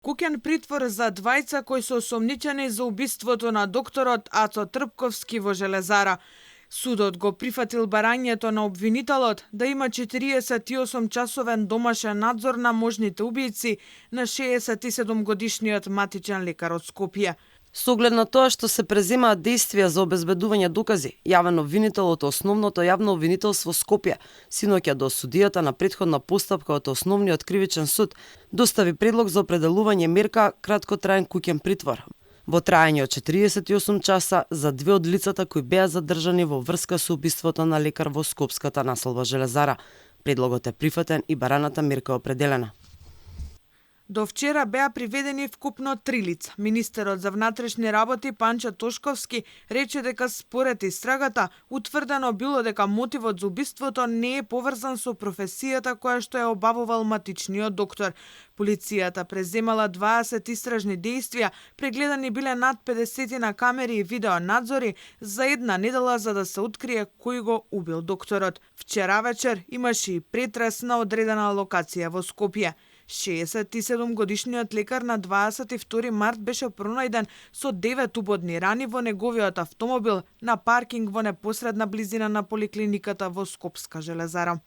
Куќен притвор за двајца кои се осомничени за убиството на докторот Ацо Трпковски во Железара. Судот го прифатил барањето на обвинителот да има 48-часовен домашен надзор на можните убијци на 67-годишниот матичен лекар од Скопје. Со оглед на тоа што се преземаат действија за обезбедување докази, јавен обвинител од Основното јавно обвинителство Скопје, синоќа до судијата на претходна постапка од Основниот кривичен суд, достави предлог за определување мерка краткотраен куќен притвор во траење од 48 часа за две од лицата кои беа задржани во врска со убиството на лекар во скопската населба Железара. Предлогот е прифатен и бараната мерка определена. До вчера беа приведени вкупно 3 лица. Министерот за внатрешни работи Панчо Тошковски рече дека според истрагата утврдено било дека мотивот за убиството не е поврзан со професијата која што ја обавувал матичниот доктор. Полицијата преземала 20 истражни действија, прегледани биле над 50 на камери и видеонадзори за една недела за да се открие кој го убил докторот. Вчера вечер имаше и претрес на одредена локација во Скопје. 67-годишниот лекар на 22 март беше пронајден со 9 убодни рани во неговиот автомобил на паркинг во непосредна близина на поликлиниката во Скопска Железара.